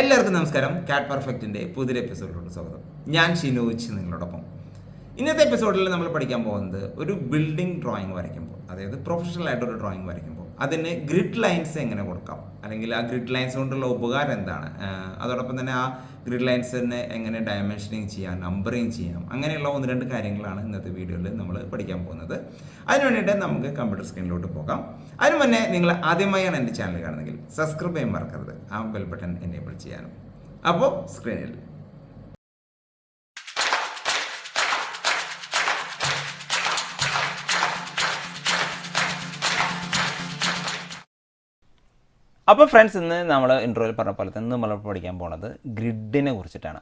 എല്ലാവർക്കും നമസ്കാരം. കാറ്റ് പെർഫെക്റ്റിൻ്റെ പുതിയൊരു എപ്പിസോഡിലോട്ട് സ്വാഗതം. ഞാൻ ഷിനോജ് നിങ്ങളോടൊപ്പം. ഇന്നത്തെ എപ്പിസോഡിൽ നമ്മൾ പഠിക്കാൻ പോകുന്നത് ഒരു ബിൽഡിംഗ് ഡ്രോയിങ് വരയ്ക്കുമ്പോൾ, അതായത് പ്രൊഫഷണൽ ആയിട്ടൊരു ഡ്രോയിങ് വരയ്ക്കുമ്പോൾ അതിന് ഗ്രിഡ് ലൈൻസ് എങ്ങനെ കൊടുക്കാം, അല്ലെങ്കിൽ ആ ഗ്രിഡ് ലൈൻസ് കൊണ്ടുള്ള ഉപകാരം എന്താണ്, അതോടൊപ്പം തന്നെ ആ ഗ്രിഡ് ലൈൻസിനെ എങ്ങനെ ഡയമെൻഷനിങ് ചെയ്യാം, നമ്പറിങ് ചെയ്യാം, അങ്ങനെയുള്ള ഒന്ന് രണ്ട് കാര്യങ്ങളാണ് ഇന്നത്തെ വീഡിയോയിൽ നമ്മൾ പഠിക്കാൻ പോകുന്നത്. അതിന് വേണ്ടിയിട്ട് നമുക്ക് കമ്പ്യൂട്ടർ സ്ക്രീനിലോട്ട് പോകാം. അതിന് മുന്നേ നിങ്ങൾ ആദ്യമായാണ് എൻ്റെ ചാനൽ കാണുന്നതെങ്കിൽ സബ്സ്ക്രൈബ് ചെയ്യാൻ മറക്കരുത്, ആ ബെൽ ബട്ടൺ എനേബിൾ ചെയ്യാനും. അപ്പോൾ സ്ക്രീനിൽ അപ്പോൾ ഫ്രണ്ട്സ്, ഇന്ന് നമ്മൾ ഇൻട്രോയിൽ പറഞ്ഞ പോലെ തന്നെ നമ്മൾ പഠിക്കാൻ പോണത് ഗ്രിഡിനെ കുറിച്ചിട്ടാണ്.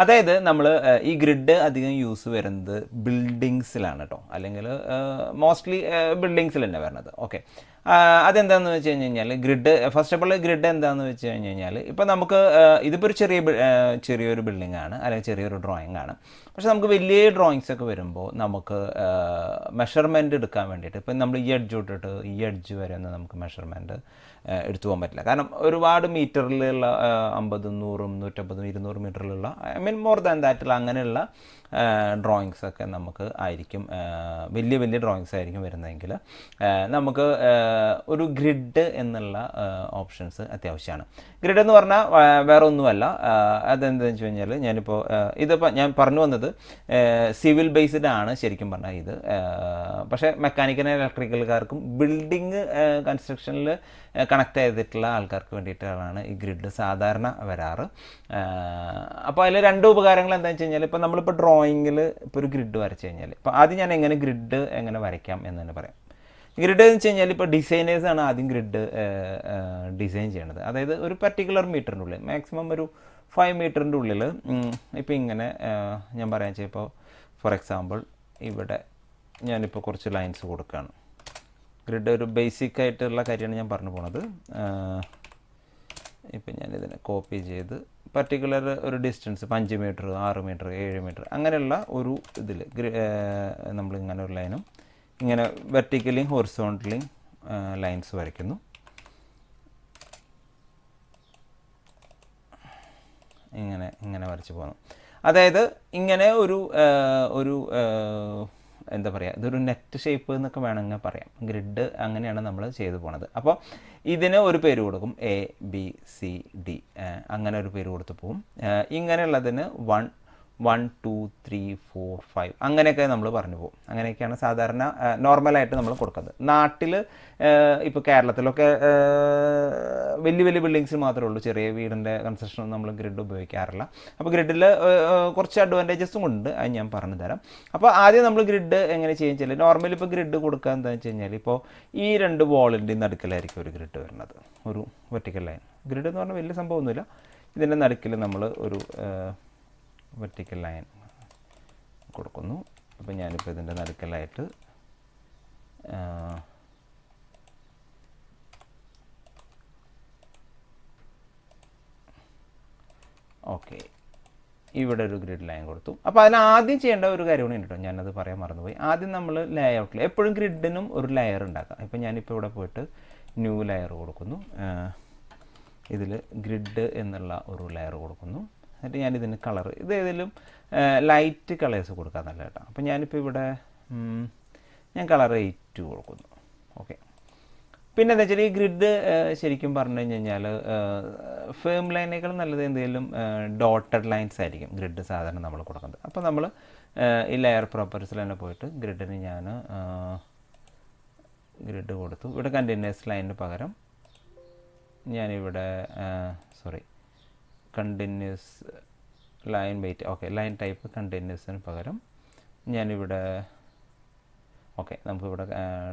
അതായത് നമ്മൾ ഈ ഗ്രിഡ് അധികം യൂസ് വരുന്നത് ബിൽഡിങ്സിലാണ് കേട്ടോ, അല്ലെങ്കിൽ മോസ്റ്റ്ലി ബിൽഡിങ്സിൽ തന്നെ വരുന്നത്. ഓക്കെ, അതെന്താണെന്ന് വെച്ച് കഴിഞ്ഞ് കഴിഞ്ഞാൽ ഫസ്റ്റ് ഓഫ് ഓൾ ഗ്രിഡ് എന്താണെന്ന് വെച്ച് കഴിഞ്ഞ് കഴിഞ്ഞാൽ, ഇപ്പോൾ നമുക്ക് ഇതിപ്പോൾ ഒരു ചെറിയൊരു ബിൽഡിംഗ് ആണ്, അല്ലെങ്കിൽ ചെറിയൊരു ഡ്രോയിങ് ആണ്. പക്ഷെ നമുക്ക് വലിയ ഡ്രോയിങ്സ് ഒക്കെ വരുമ്പോൾ നമുക്ക് മെഷർമെൻറ്റ് എടുക്കാൻ വേണ്ടിയിട്ട്, ഇപ്പം നമ്മൾ ഈ എഡ്ജ് തൊട്ടിട്ട് ഈ എഡ്ജ് വരെ ഒന്നും നമുക്ക് മെഷർമെൻറ്റ് എടുത്തു പോകാൻ പറ്റില്ല. കാരണം ഒരുപാട് മീറ്ററിലുള്ള 50, 100, 150, 200 മീറ്ററിലുള്ള, ഐ മീൻ മോർ ദാൻ ദാറ്റുള്ള അങ്ങനെയുള്ള ഡ്രോയിങ്സ് ഒക്കെ നമുക്ക് ആയിരിക്കും, വലിയ വലിയ ഡ്രോയിങ്സ് ആയിരിക്കും വരുന്നതെങ്കിൽ നമുക്ക് ഒരു ഗ്രിഡ് എന്നുള്ള ഓപ്ഷൻസ് അത്യാവശ്യമാണ്. ഗ്രിഡ് എന്ന് പറഞ്ഞാൽ വേറെ ഒന്നുമല്ല, അതെന്താണെന്ന് വെച്ച് കഴിഞ്ഞാൽ, ഇതിപ്പോൾ ഞാൻ പറഞ്ഞു വന്നത് സിവിൽ ബേസ്ഡ് ആണ് ശരിക്കും പറഞ്ഞാൽ ഇത്. പക്ഷേ മെക്കാനിക്കൽ ഇലക്ട്രിക്കൽക്കാർക്കും ബിൽഡിങ് കൺസ്ട്രക്ഷനിൽ കണക്ട് ചെയ്തിട്ടുള്ള ആൾക്കാർക്ക് വേണ്ടിയിട്ടാണ് ഈ ഗ്രിഡ് സാധാരണ വരാറ്. അപ്പോൾ അതിൽ രണ്ട് ഉപകാരങ്ങൾ എന്താണെന്ന് വെച്ച് കഴിഞ്ഞാൽ, ഇപ്പോൾ നമ്മളിപ്പോൾ ഡ്രോയിങ്ങിൽ ഇപ്പോൾ ഒരു ഗ്രിഡ് വരച്ച് കഴിഞ്ഞാൽ, ഇപ്പോൾ ആദ്യം ഞാൻ ഗ്രിഡ് എങ്ങനെ വരയ്ക്കാം എന്ന് തന്നെ പറയാം. ഗ്രിഡ് എന്ന് വെച്ച് കഴിഞ്ഞാൽ, ഇപ്പോൾ ഡിസൈനേഴ്സാണ് ആദ്യം ഗ്രിഡ് ഡിസൈൻ ചെയ്യണത്. അതായത് ഒരു പർട്ടിക്കുലർ മീറ്ററിൻ്റെ ഉള്ളിൽ, മാക്സിമം ഒരു 5 മീറ്ററിൻ്റെ ഉള്ളിൽ, ഇപ്പോൾ ഇങ്ങനെ ഞാൻ പറയാൻ വെച്ചാൽ, ഇപ്പോൾ ഫോർ എക്സാമ്പിൾ ഇവിടെ ഞാനിപ്പോൾ കുറച്ച് ലൈൻസ് കൊടുക്കുകയാണ്. ഗ്രിഡ് ഒരു ബേസിക് ആയിട്ടുള്ള കാര്യമാണ് ഞാൻ പറഞ്ഞു പോണത്. ഇപ്പം ഞാനിതിനെ കോപ്പി ചെയ്ത് പർട്ടിക്കുലർ ഒരു ഡിസ്റ്റൻസ് 5 മീറ്റർ, 6 മീറ്റർ, 7 മീറ്റർ അങ്ങനെയുള്ള ഒരു ഇതിൽ നമ്മളിങ്ങനെ ഒരു ലൈനും ഇങ്ങനെ വെർട്ടിക്കലിയും ഹൊറിസോണ്ടലിയും ലൈൻസ് വരയ്ക്കുന്നു. ഇങ്ങനെ വരച്ച് പോകുന്നു. അതായത് ഇങ്ങനെ ഒരു എന്താ പറയുക, ഇതൊരു നെറ്റ് ഷേപ്പ് എന്നൊക്കെ വേണമെങ്കിൽ പറയാം. ഗ്രിഡ് അങ്ങനെയാണ് നമ്മൾ ചെയ്തു പോണത്. അപ്പോൾ ഇതിന് ഒരു പേര് കൊടുക്കും, ABCD, അങ്ങനെ ഒരു പേര് കൊടുത്ത് പോവും. ഇങ്ങനെയുള്ളതിന് 1, 2, 3, 4, 5 അങ്ങനെയൊക്കെ നമ്മൾ പറഞ്ഞു പോകും. അങ്ങനെയൊക്കെയാണ് സാധാരണ നോർമലായിട്ട് നമ്മൾ കൊടുക്കുന്നത്. നാട്ടിൽ ഇപ്പോൾ കേരളത്തിലൊക്കെ വലിയ വലിയ ബിൽഡിങ്സ് മാത്രമേ ഉള്ളൂ, ചെറിയ വീടിൻ്റെ കൺസ്ട്രക്ഷൻ നമ്മൾ ഗ്രിഡ് ഉപയോഗിക്കാറില്ല. അപ്പോൾ ഗ്രിഡിൽ കുറച്ച് അഡ്വാൻറ്റേജസും ഉണ്ട്, അത് ഞാൻ പറഞ്ഞു തരാം. അപ്പോൾ ആദ്യം നമ്മൾ ഗ്രിഡ് എങ്ങനെ ചെയ്യുക വെച്ചാൽ, നോർമലി ഇപ്പോൾ ഗ്രിഡ് കൊടുക്കുക എന്താണെന്ന് വെച്ച് കഴിഞ്ഞാൽ, ഇപ്പോൾ ഈ 2 വോളിൻ്റെയും നടുക്കിലായിരിക്കും ഒരു ഗ്രിഡ് വരുന്നത്, ഒരു വെർട്ടിക്കൽ ലൈൻ. ഗ്രിഡ് എന്ന് പറഞ്ഞാൽ വലിയ സംഭവമൊന്നുമില്ല. ഇതിൻ്റെ നടുക്കിൽ നമ്മൾ ഒരു വെർട്ടിക്കൽ ലൈൻ കൊടുക്കുന്നു. അപ്പോൾ ഞാനിപ്പോൾ ഇതിൻ്റെ നടുക്കലായിട്ട് ഓക്കെ, ഇവിടെ ഒരു ഗ്രിഡ് ലൈൻ കൊടുത്തു. അപ്പോൾ അതിന് ആദ്യം ചെയ്യേണ്ട ഒരു കാര്യമാണ് കേട്ടോ, ഞാനത് പറയാൻ മറന്നുപോയി. ആദ്യം നമ്മൾ ലേഔട്ടിൽ എപ്പോഴും ഗ്രിഡിനും ഒരു ലെയർ ഉണ്ടാക്കാം. ഇപ്പോൾ ഞാനിപ്പോൾ ഇവിടെ പോയിട്ട് ന്യൂ ലെയർ കൊടുക്കുന്നു. ഇതിൽ ഗ്രിഡ് എന്നുള്ള ഒരു ലെയർ കൊടുക്കുന്നു. എന്നിട്ട് ഞാനിതിന് കളർ, ഇത് ഏതെങ്കിലും ലൈറ്റ് കളേഴ്സ് കൊടുക്കാൻ നല്ല കേട്ടോ. അപ്പോൾ ഞാനിപ്പോൾ ഇവിടെ ഞാൻ കളർ 8 കൊടുക്കുന്നു. ഓക്കെ, പിന്നെ എന്താ വെച്ചാൽ, ഈ ഗ്രിഡ് ശരിക്കും പറഞ്ഞു കഴിഞ്ഞാൽ ഫേം ലൈനുകൾ നല്ലത് എന്തെങ്കിലും ഡോട്ടഡ് ലൈൻസ് ആയിരിക്കും ഗ്രിഡ് സാധാരണ നമ്മൾ കൊടുക്കുന്നത്. അപ്പോൾ നമ്മൾ ഈ ലെയർ പ്രോപ്പർട്ടീസിൽ തന്നെ പോയിട്ട് ഗ്രിഡിന് ഞാൻ ഗ്രിഡ് കൊടുത്തു. ഇവിടെ കണ്ടിന്യൂസ് ലൈനിന് പകരം ഞാനിവിടെ continuous line weight, okay, line type കണ്ടിന്യൂസിന് പകരം ഞാനിവിടെ ഓക്കെ, നമുക്കിവിടെ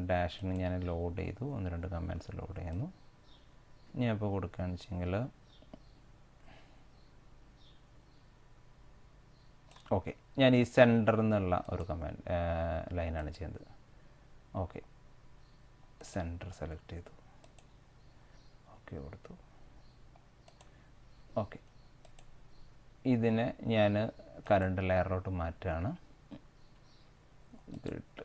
ഡാഷിന് ഞാൻ ലോഡ് ചെയ്തു, 1-2 കമാൻഡ്സ് ലോഡ് ചെയ്യുന്നു. ഞാൻ ഇപ്പോൾ കൊടുക്കുകയാണെന്ന് വെച്ചെങ്കിൽ, ഓക്കെ, ഞാൻ ഈ സെൻറ്റർ എന്നുള്ള ഒരു കമാൻഡ് ലൈനാണ് ചെയ്യുന്നത്. ഓക്കെ, സെൻറ്റർ സെലക്ട് ചെയ്തു, ഓക്കെ കൊടുത്തു. ഓക്കെ, ഇതിനെ ഞാൻ കറണ്ട് ലെയറിലോട്ട് മാറ്റുകയാണ്. ഗ്രിഡ്,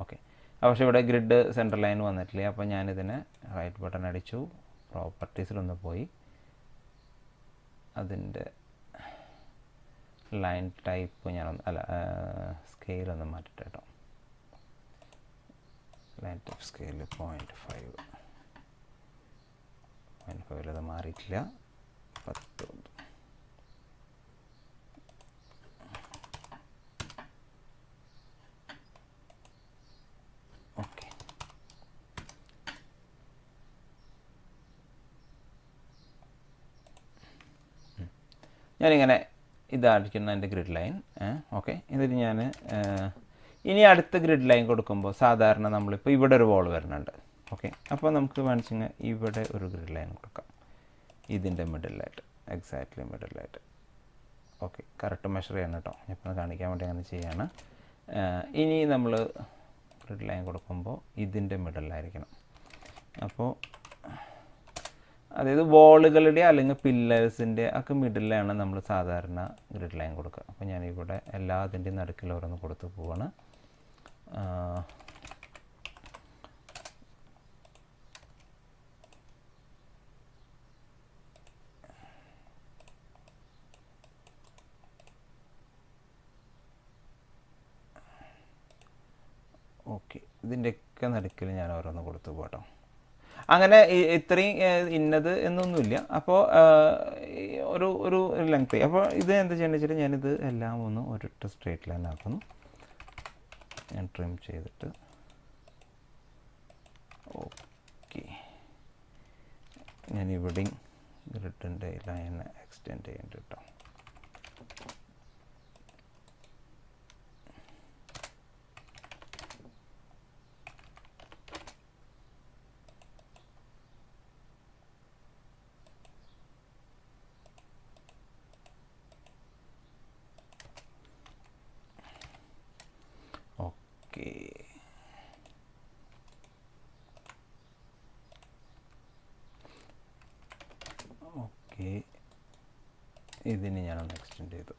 ഓക്കെ, പക്ഷേ ഇവിടെ ഗ്രിഡ് സെൻട്രൽ ലൈൻ വന്നിട്ടില്ല. അപ്പോൾ ഞാനിതിനെ റൈറ്റ് ബട്ടൺ അടിച്ചു, പ്രോപ്പർട്ടീസിലൊന്ന് പോയി അതിൻ്റെ ലൈൻ ടൈപ്പ് ഞാനൊന്ന് സ്കെയിലൊന്ന് മാറ്റിട്ട് കേട്ടോ. ലൈൻ ടൈപ്പ് സ്കെയിൽ 0.5 അത് മാറിയിട്ടില്ല. 10. ഓക്കെ, ഞാനിങ്ങനെ ഇതായിരിക്കുന്ന എൻ്റെ ഗ്രിഡ് ലൈൻ. ഓക്കെ, എന്നിട്ട് ഞാൻ ഇനി അടുത്ത ഗ്രിഡ് ലൈൻ കൊടുക്കുമ്പോൾ സാധാരണ നമ്മളിപ്പോൾ ഇവിടെ ഒരു വോൾ വരുന്നുണ്ട്. ഓക്കെ, അപ്പോൾ നമുക്ക് വേണമെങ്കിൽ ഇവിടെ ഒരു ഗ്രിഡ് ലൈൻ കൊടുക്കാം, ഇതിൻ്റെ മിഡിലായിട്ട്, എക്സാക്ട്ലി മിഡിലായിട്ട്. ഓക്കെ, കറക്റ്റ് മെഷർ ചെയ്യണം കേട്ടോ, ഇപ്പോൾ കാണിക്കാൻ വേണ്ടി അങ്ങനെ ചെയ്യാണ്. ഇനി നമ്മൾ ഗ്രിഡ് ലൈൻ കൊടുക്കുമ്പോൾ ഇതിൻ്റെ മിഡിലായിരിക്കണം. അപ്പോൾ അതായത് വോളുകളുടെ അല്ലെങ്കിൽ പില്ലേഴ്സിൻ്റെ ഒക്കെ മിഡിലാണ് നമ്മൾ സാധാരണ ഗ്രിഡ് ലൈൻ കൊടുക്കുക. അപ്പോൾ ഞാനിവിടെ എല്ലാത്തിൻ്റെയും നടുക്കിൽ ഓരോന്ന് കൊടുത്ത് പോവാണ്. ഓക്കെ, ഇതിൻ്റെയൊക്കെ നടുക്കിൽ ഞാൻ ഓരോന്ന് കൊടുത്ത് പോകട്ടോ. അങ്ങനെ ഇത്രയും ഇന്നത് എന്നൊന്നുമില്ല. അപ്പോൾ ഒരു ലെങ്ത്. അപ്പോൾ ഇത് എന്താ ചെയ്യേണ്ടത് വെച്ചാൽ ഞാനിത് എല്ലാം ഒന്ന് ഒരിട്ട സ്ട്രേറ്റ് ലൈൻ ആക്കുന്നു. ഞാൻ ട്രിം ചെയ്തിട്ട് ഓക്കെ, ഞാൻ ഇവിടെയും ഗ്രിഡിൻ്റെ ലൈൻ എക്സ്റ്റെൻഡ് ചെയ്യേണ്ടി കേട്ടോ. ഓക്കെ, ഇതിന് ഞാനൊന്ന് എക്സ്റ്റെൻഡ് ചെയ്തു.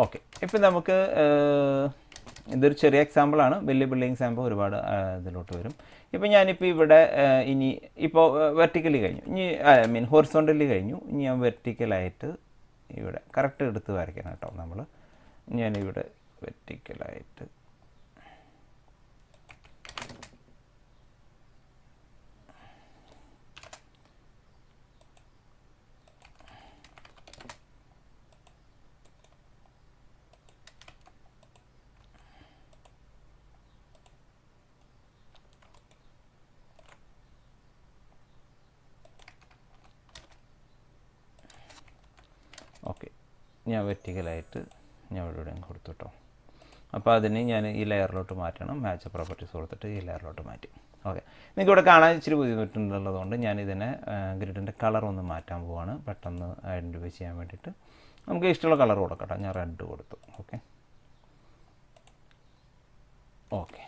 ഓക്കെ, ഇപ്പം നമുക്ക് ഇതൊരു ചെറിയ എക്സാമ്പിളാണ്. വലിയ ബിൽഡിംഗ് എക്സാമ്പിൾ ഒരുപാട് ഇതിലോട്ട് വരും. ഇപ്പം ഞാനിപ്പോൾ ഇവിടെ ഇനി ഇപ്പോൾ വെർട്ടിക്കലി കഴിഞ്ഞു, ഇനി ഹൊറിസോണ്ടലി കഴിഞ്ഞു. ഇനി ഞാൻ വെർട്ടിക്കലായിട്ട് ഇവിടെ കറക്റ്റ് എടുത്ത് വരയ്ക്കണം കേട്ടോ. ഞാനിവിടെ വെർട്ടിക്കലായിട്ട് ഓക്കെ, ഞാൻ വെർട്ടിക്കലായിട്ട് ഞാൻ ഇവിടെ കൊടുത്തു കേട്ടോ. അപ്പോൾ അതിന് ഞാൻ ഈ ലെയറിലോട്ട് മാറ്റണം. മാച്ച് പ്രോപ്പർട്ടീസ് കൊടുത്തിട്ട് ഈ ലെയറിലോട്ട് മാറ്റി. ഓക്കെ, നിങ്ങൾക്ക് ഇവിടെ കാണാൻ ഇച്ചിരി ബുദ്ധിമുട്ടുള്ളതുകൊണ്ട് ഞാനിതിനെ ഗ്രിഡിൻ്റെ കളർ ഒന്ന് മാറ്റാൻ പോവാണ്, പെട്ടെന്ന് ഐഡൻറ്റിഫൈ ചെയ്യാൻ വേണ്ടിയിട്ട്. നമുക്ക് ഇഷ്ടമുള്ള കളർ കൊടുക്കട്ടെ. ഞാൻ റെഡ് കൊടുത്തു. ഓക്കെ ഓക്കെ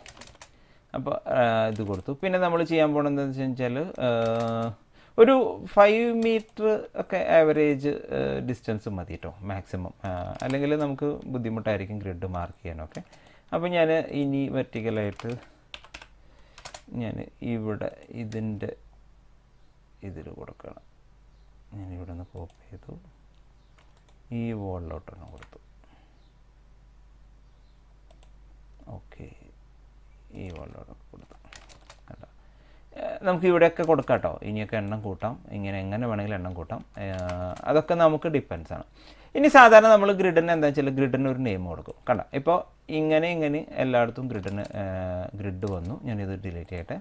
അപ്പോൾ ഇത് കൊടുത്തു. പിന്നെ നമ്മൾ ചെയ്യാൻ പോകുന്നത് എന്താണെന്ന് വെച്ചാൽ ഒരു 5 മീറ്റർ ഒക്കെ ആവറേജ് ഡിസ്റ്റൻസ് മതി കേട്ടോ, മാക്സിമം. അല്ലെങ്കിൽ നമുക്ക് ബുദ്ധിമുട്ടായിരിക്കും ഗ്രിഡ് മാർക്ക് ചെയ്യാനൊക്കെ. അപ്പോൾ ഞാൻ ഇനി വെർട്ടിക്കലായിട്ട് ഞാൻ ഇവിടെ ഇതിൻ്റെ ഇതിൽ കൊടുക്കണം. ഞാനിവിടെ നിന്ന് കോപ്പി ചെയ്തു, ഈ വോളിലോട്ടൊന്ന് കൊടുത്തു. ഓക്കെ, ഈ വോളിലോട്ട് കൊടുത്തു. കേട്ടോ, നമുക്ക് ഇവിടെയൊക്കെ കൊടുക്കാം കേട്ടോ. ഇനിയൊക്കെ എണ്ണം കൂട്ടാം, എങ്ങനെ വേണമെങ്കിലും എണ്ണം കൂട്ടാം. അതൊക്കെ നമുക്ക് ഡിപ്പെൻസ് ആണ്. ഇനി സാധാരണ നമ്മൾ ഗ്രിഡിന് എന്താ വെച്ചാൽ ഗ്രിഡിന് ഒരു നെയിം കൊടുക്കും. കണ്ട, ഇപ്പോൾ ഇങ്ങനെ എല്ലായിടത്തും ഗ്രിഡ് വന്നു. ഞാനിത് ഡിലീറ്റ് ചെയ്യട്ടെ.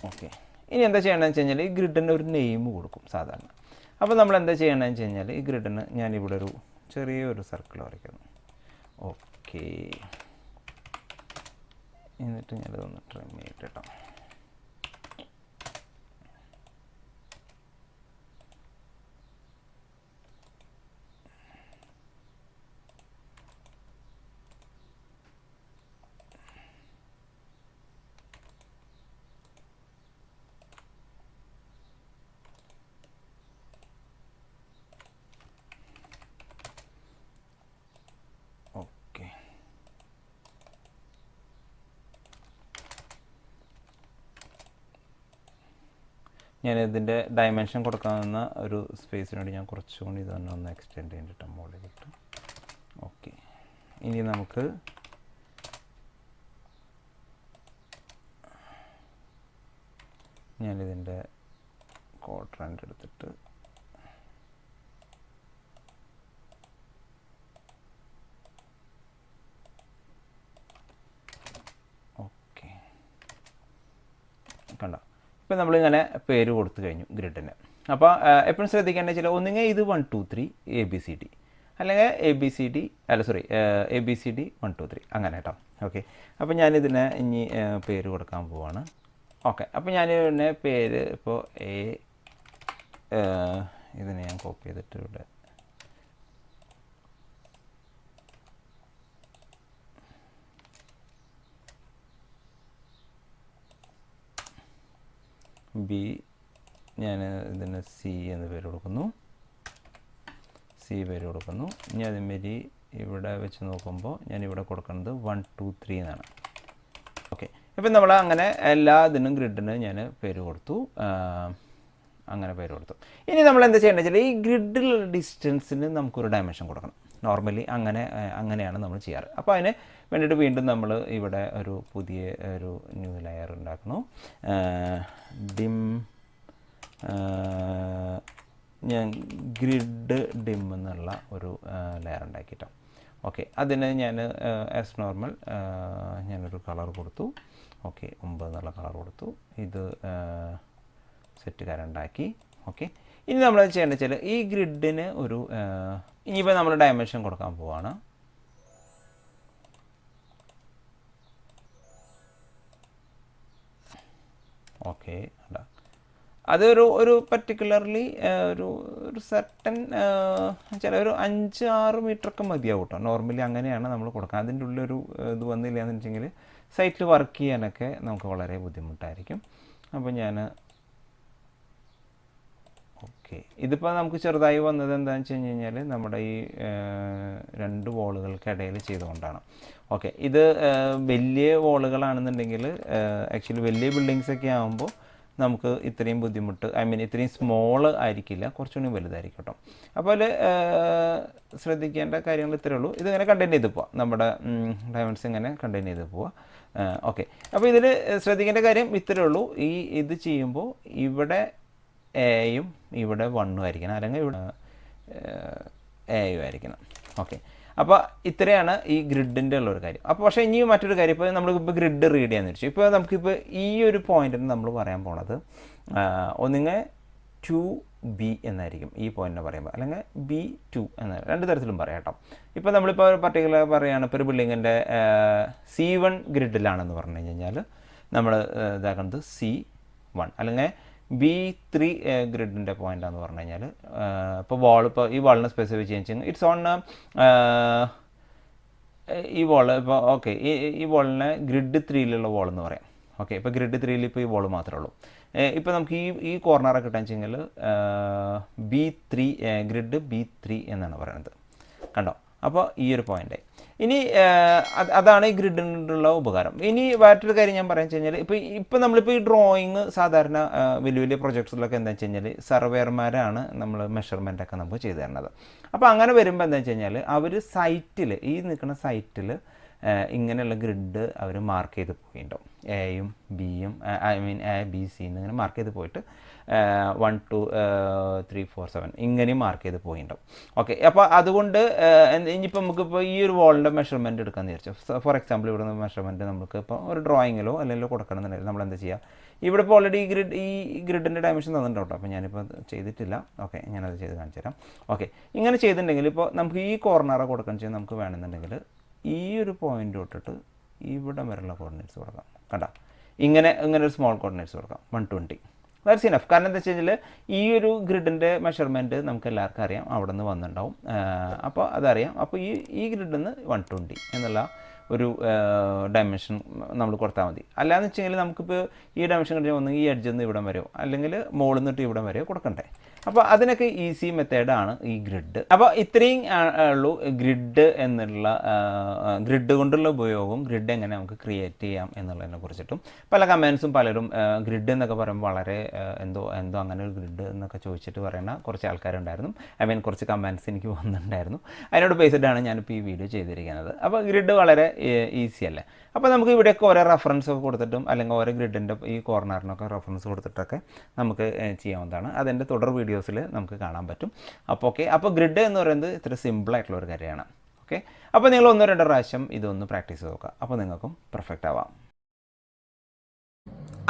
ഓക്കെ, ഇനി എന്താ ചെയ്യണമെന്ന് വെച്ച് കഴിഞ്ഞാൽ ഈ ഗ്രിഡിന് ഒരു നെയിം കൊടുക്കും സാധാരണ. അപ്പോൾ നമ്മൾ എന്താ ചെയ്യണമെന്ന് വെച്ച് കഴിഞ്ഞാൽ ഈ ഗ്രിഡിന് ഞാനിവിടെ ഒരു ചെറിയൊരു സർക്കിൾ വരയ്ക്കുന്നു. ഓക്കെ, എന്നിട്ട് ഞാനിതൊന്ന് ട്രിം ചെയ്തിട്ട് കേട്ടോ. ഞാൻ ഇതിൻ്റെ ഡയമെൻഷൻ കൊടുക്കാവുന്ന ഒരു സ്പേസിന് വേണ്ടി ഞാൻ കുറച്ചുകൂടി ഇത് തന്നെ ഒന്ന് എക്സ്റ്റെൻഡ് ചെയ്തിട്ട് മുകളിലിട്ട്. ഓക്കെ, ഇനി നമുക്ക് ഞാനിതിൻ്റെ ക്വാഡ്രൻ്റ് എടുത്തിട്ട് ഓക്കെ കണ്ടോ. ഇപ്പം നമ്മളിങ്ങനെ പേര് കൊടുത്തു കഴിഞ്ഞു ഗ്രിഡിന്. അപ്പോൾ എപ്പോഴും ശ്രദ്ധിക്കേണ്ട ചില ഒന്നുകിൽ ഇത് 1 2 3 ABCD, അല്ലെങ്കിൽ ABCD അല്ല സോറി ABCD 1 2 3 അങ്ങനെ കേട്ടോ. ഓക്കെ, അപ്പോൾ ഞാനിതിനെ ഇനി പേര് കൊടുക്കാൻ പോവാണ്. ഓക്കെ, അപ്പോൾ ഞാൻ പിന്നെ പേര് ഇപ്പോൾ ഇതിനെ ഞാൻ കോപ്പി ചെയ്തിട്ട് ഇവിടെ ബി, ഞാൻ ഇതിന് സി എന്ന് പേര് കൊടുക്കുന്നു, സി പേര് കൊടുക്കുന്നു. ഇനി അതേമാതിരി ഇവിടെ വെച്ച് നോക്കുമ്പോൾ ഞാൻ ഇവിടെ കൊടുക്കുന്നത് 1 2 3 എന്നാണ്. ഓക്കെ, ഇപ്പം നമ്മൾ അങ്ങനെ എല്ലാ ഇതിനും ഗ്രിഡിന് ഞാൻ പേര് കൊടുത്തു, അങ്ങനെ പേര് കൊടുത്തു. ഇനി നമ്മൾ എന്താ ചെയ്യേണ്ടത് വെച്ചാൽ ഈ ഗ്രിഡിലുള്ള ഡിസ്റ്റൻസിന് നമുക്കൊരു ഡയമെൻഷൻ കൊടുക്കണം. നോർമലി അങ്ങനെയാണ് നമ്മൾ ചെയ്യാറ്. അപ്പോൾ അതിന് വേണ്ടിയിട്ട് വീണ്ടും നമ്മൾ ഇവിടെ ഒരു പുതിയ ഒരു ന്യൂ ലെയർ ഉണ്ടാക്കണം. ഡിം, ഞാൻ ഗ്രിഡ് ഡിം എന്നുള്ള ഒരു ലെയർ ഉണ്ടാക്കിയിട്ടോ. ഓക്കെ, അതിന് ഞാൻ ആസ് നോർമൽ ഞാനൊരു കളർ കൊടുത്തു. ഓക്കെ, 9 എന്നുള്ള കളർ കൊടുത്തു. ഇത് സെറ്റുകാരൻ ഉണ്ടാക്കി. ഓക്കെ, ഇനി നമ്മൾ ചെയ്യേണ്ടത് വെച്ചാൽ ഈ ഗ്രിഡിന് ഒരു ഇനിയിപ്പോൾ നമ്മൾ ഡയമെൻഷൻ കൊടുക്കാൻ പോവാണ്. ഓക്കെ, അല്ല അതൊരു പർട്ടിക്കുലർലി ഒരു സർട്ടൻ ചില ഒരു 5-6 മീറ്ററൊക്കെ മതിയാവും കേട്ടോ. നോർമലി അങ്ങനെയാണ് നമ്മൾ കൊടുക്കുക. അതിൻ്റെ ഉള്ളൊരു ഇത് വന്നില്ല എന്ന് വെച്ചെങ്കിൽ സൈറ്റിൽ വർക്ക് ചെയ്യാനൊക്കെ നമുക്ക് വളരെ ബുദ്ധിമുട്ടായിരിക്കും. അപ്പോൾ ഞാൻ ഓക്കെ, ഇതിപ്പോൾ നമുക്ക് ചെറുതായി വന്നത് എന്താണെന്ന് വെച്ച് കഴിഞ്ഞാൽ നമ്മുടെ ഈ 2 വോളുകൾക്കിടയിൽ ചെയ്തുകൊണ്ടാണ്. ഓക്കെ, ഇത് വലിയ വോളുകളാണെന്നുണ്ടെങ്കിൽ ആക്ച്വലി വലിയ ബിൽഡിങ്സൊക്കെ ആകുമ്പോൾ നമുക്ക് ഇത്രയും ബുദ്ധിമുട്ട്, ഐ മീൻ ഇത്രയും സ്മോൾ ആയിരിക്കില്ല, കുറച്ചുകൂടി വലുതായിരിക്കും കേട്ടോ. അപ്പോൾ അതിൽ ശ്രദ്ധിക്കേണ്ട കാര്യങ്ങൾ ഇത്രയേ ഉള്ളൂ. ഇതിങ്ങനെ കണ്ടെയ്ൻ ചെയ്ത് പോവാം, നമ്മുടെ ഡയമണ്ട്സ് ഇങ്ങനെ കണ്ടെയ്ൻ ചെയ്ത് പോവാം. ഓക്കെ, അപ്പോൾ ഇതിൽ ശ്രദ്ധിക്കേണ്ട കാര്യം ഇത്രയേ ഉള്ളൂ. ഇത് ചെയ്യുമ്പോൾ ഇവിടെ എയും ഇവിടെ 1ഉം ആയിരിക്കണം, അല്ലെങ്കിൽ ഇവിടെ എയും ആയിരിക്കണം. ഓക്കെ, അപ്പോൾ ഇത്രയാണ് ഈ ഗ്രിഡിൻ്റെ ഉള്ളൊരു കാര്യം. അപ്പോൾ പക്ഷേ ഇനിയും മറ്റൊരു കാര്യം, ഇപ്പോൾ നമ്മളിപ്പോൾ ഗ്രിഡ് റീഡ് ചെയ്യാന്ന് വെച്ചു. ഇപ്പോൾ നമുക്കിപ്പോൾ ഈ ഒരു പോയിന്റിന് നമ്മൾ പറയാൻ പോണത് ഒന്നുകിൽ 2B എന്നായിരിക്കും ഈ പോയിന്റിനെ പറയുമ്പോൾ, അല്ലെങ്കിൽ B2 എന്ന 2 തരത്തിലും പറയാം കേട്ടോ. ഇപ്പോൾ നമ്മളിപ്പോൾ പർട്ടിക്കുലർ പറയുകയാണ്, ഇപ്പോൾ ഒരു ബിൽഡിങ്ങിൻ്റെ C1 ഗ്രിഡിലാണെന്ന് പറഞ്ഞു കഴിഞ്ഞാൽ നമ്മൾ ഇതാക്കുന്നത് C1, അല്ലെങ്കിൽ B3 ഗ്രിഡിൻ്റെ പോയിൻ്റാന്ന് പറഞ്ഞു കഴിഞ്ഞാൽ ഇപ്പോൾ ഈ വാളിനെ സ്പെസിഫൈ ചെയ്യുക ഇറ്റ്സ് ഓൺ ഈ വാൾ. ഇപ്പോൾ ഓക്കെ, ഈ വാളിനെ ഗ്രിഡ് 3യിലുള്ള വാളെന്ന് പറയാം. ഓക്കെ, ഇപ്പോൾ ഗ്രിഡ് 3യിൽ ഇപ്പോൾ ഈ വാൾ മാത്രമേ ഉള്ളൂ. ഇപ്പോൾ നമുക്ക് ഈ കോർണറൊക്കെ കിട്ടാന്ന് വെച്ച് കഴിഞ്ഞാൽ B3 ഗ്രിഡ് B3 എന്നാണ് പറയുന്നത്. കണ്ടോ, അപ്പോൾ ഈ ഒരു പോയിൻ്റ്. ഇനി അതാണ് ഈ ഗ്രിഡിനുള്ള ഉപകാരം. ഇനി മറ്റൊരു കാര്യം ഞാൻ പറയാൻ വെച്ച് കഴിഞ്ഞാൽ, ഇപ്പോൾ നമ്മളിപ്പോൾ ഈ ഡ്രോയിങ് സാധാരണ വലിയ വലിയ പ്രൊജക്ട്സിലൊക്കെ എന്താ വെച്ച് കഴിഞ്ഞാൽ സർവേയർമാരാണ് നമ്മൾ മെഷർമെൻറ്റൊക്കെ നമുക്ക് ചെയ്തു തരുന്നത്. അപ്പോൾ അങ്ങനെ വരുമ്പോൾ എന്താ വെച്ച് കഴിഞ്ഞാൽ അവർ സൈറ്റിൽ, ഈ നിൽക്കുന്ന സൈറ്റിൽ ഇങ്ങനെയുള്ള ഗ്രിഡ് അവർ മാർക്ക് ചെയ്ത് പോയിട്ടുണ്ടാവും. എയും ബിയും, I mean A B C എന്നിങ്ങനെ മാർക്ക് ചെയ്ത് പോയിട്ട് 1 2 3 4 7 ഇങ്ങനെയും മാർക്ക് ചെയ്ത് പോയിട്ടുണ്ടാവും. ഓക്കെ, അപ്പോൾ അതുകൊണ്ട് ഇനിയിപ്പോൾ നമുക്കിപ്പോൾ ഈ ഒരു വാളിൻ്റെ മെഷർമെൻറ്റ് എടുക്കാമെന്ന് വിചാരിച്ചു. ഫോർ എക്സാമ്പിൾ ഇവിടെ നിന്ന് മെഷർമെൻറ്റ് നമുക്ക് ഇപ്പോൾ ഒരു ഡ്രോയിങ്ങിലോ അല്ലെങ്കിൽ കൊടുക്കണമെന്നുണ്ടെങ്കിൽ നമ്മൾ എന്താ ചെയ്യുക, ഇവിടെ ഇപ്പോൾ ഓൾറെഡി ഈ ഗ്രിഡിൻ്റെ ഡയമെൻഷൻ തന്നിട്ടുണ്ട് കേട്ടോ. അപ്പോൾ ഞാനിപ്പോൾ ചെയ്തിട്ടില്ല. ഓക്കെ, ഞാനത് ചെയ്ത് കാണിച്ചു തരാം. ഓക്കെ, ഇങ്ങനെ ചെയ്തിട്ടുണ്ടെങ്കിൽ ഇപ്പോൾ നമുക്ക് ഈ കോർണറ് കൊടുക്കണം ചെയ്യാൻ നമുക്ക് വേണമെന്നുണ്ടെങ്കിൽ ഈ ഒരു പോയിൻ്റ് തൊട്ടിട്ട് ഇവിടെ വരെയുള്ള കോർഡിനേറ്റ്സ് കൊടുക്കാം. കണ്ടോ, ഇങ്ങനെ ഒരു സ്മോൾ കോർഡിനേറ്റ്സ് കൊടുക്കാം 120. That's enough. കാരണം എന്താ വെച്ച് കഴിഞ്ഞാൽ ഈ ഒരു ഗ്രിഡിൻ്റെ മെഷർമെൻറ്റ് നമുക്ക് എല്ലാവർക്കും അറിയാം, അവിടെ നിന്ന് വന്നിട്ടുണ്ടാവും. അപ്പോൾ അതറിയാം. അപ്പോൾ ഈ ഗ്രിഡിൽ നിന്ന് 120 എന്നുള്ള ഒരു ഡയമെൻഷൻ നമ്മൾ കൊടുത്താൽ മതി. അല്ലാന്ന് വെച്ചെങ്കിൽ നമുക്കിപ്പോൾ ഈ ഡയമെൻഷൻ കഴിഞ്ഞാൽ ഒന്നെങ്കിൽ ഈ എഡ്ജിൽ നിന്ന് ഇവിടം വരെയോ അല്ലെങ്കിൽ മുകളിൽ നിന്നിട്ട് ഇവിടം വരെയോ കൊടുക്കണ്ടേ. അപ്പോൾ അതിനൊക്കെ ഈസി മെത്തേഡാണ് ഈ ഗ്രിഡ്. അപ്പോൾ ഇത്രയും ഉള്ളൂ ഗ്രിഡ് എന്നുള്ള ഗ്രിഡ് കൊണ്ടുള്ള ഉപയോഗവും ഗ്രിഡ് എങ്ങനെ നമുക്ക് ക്രിയേറ്റ് ചെയ്യാം എന്നുള്ളതിനെ കുറിച്ചിട്ടും പല കമൻസും പലരും ഗ്രിഡ് എന്നൊക്കെ പറയുമ്പോൾ വളരെ എന്തോ അങ്ങനെ ഒരു ഗ്രിഡ് എന്നൊക്കെ ചോദിച്ചിട്ട് പറയുന്ന കുറച്ച് ആൾക്കാരുണ്ടായിരുന്നു. കുറച്ച് കമൻസ് എനിക്ക് വന്നിട്ടുണ്ടായിരുന്നു. അതിനോട് ബേസ്ഡാണ് ഞാനിപ്പോൾ ഈ വീഡിയോ ചെയ്തിരിക്കുന്നത്. അപ്പോൾ ഗ്രിഡ് വളരെ ഈസി അല്ലേ. അപ്പോൾ നമുക്ക് ഇവിടെയൊക്കെ ഓരോ റെഫറൻസ് ഒക്കെ കൊടുത്തിട്ടും അല്ലെങ്കിൽ ഓരോ ഗ്രിഡിൻ്റെ ഈ കോർണറിനൊക്കെ റെഫറൻസ് കൊടുത്തിട്ടൊക്കെ നമുക്ക് ചെയ്യാവുന്നതാണ്. അതിൻ്റെ തുടർ വീഡിയോസിൽ നമുക്ക് കാണാൻ പറ്റും. അപ്പോൾ ഓക്കെ, അപ്പോൾ ഗ്രിഡ് എന്ന് പറയുന്നത് ഇത്ര സിമ്പിളായിട്ടുള്ള ഒരു കാര്യമാണ്. ഓക്കെ, അപ്പോൾ നിങ്ങൾ 1-2 പ്രാവശ്യം ഇതൊന്ന് പ്രാക്ടീസ് നോക്കുക. അപ്പോൾ നിങ്ങൾക്കും പെർഫെക്റ്റ് ആവാം.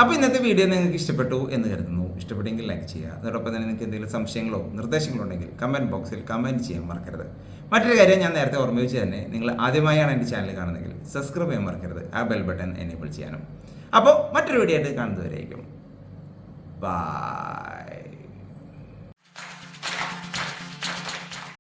അപ്പോൾ ഇന്നത്തെ വീഡിയോ നിങ്ങൾക്ക് ഇഷ്ടപ്പെട്ടു എന്ന് കരുതുന്നു. ഇഷ്ടപ്പെട്ടെങ്കിൽ ലൈക്ക് ചെയ്യുക. അതോടൊപ്പം തന്നെ നിങ്ങൾക്ക് എന്തെങ്കിലും സംശയങ്ങളോ നിർദ്ദേശങ്ങളോ ഉണ്ടെങ്കിൽ കമൻറ്റ് ബോക്സിൽ കമൻറ്റ് ചെയ്യാൻ മറക്കരുത്. മറ്റൊരു കാര്യം ഞാൻ നേരത്തെ ഓർമ്മിപ്പിച്ച് തന്നെ, നിങ്ങൾ ആദ്യമായാണ് എൻ്റെ ചാനൽ കാണുന്നതെങ്കിൽ സബ്സ്ക്രൈബ് ചെയ്യാൻ മറക്കരുത്, ആ ബെൽ ബട്ടൺ എനേബിൾ ചെയ്യാനും. അപ്പോൾ മറ്റൊരു വീഡിയോ ആയിട്ട് കാണുന്നതുവരെയായിരിക്കും. ബൈ.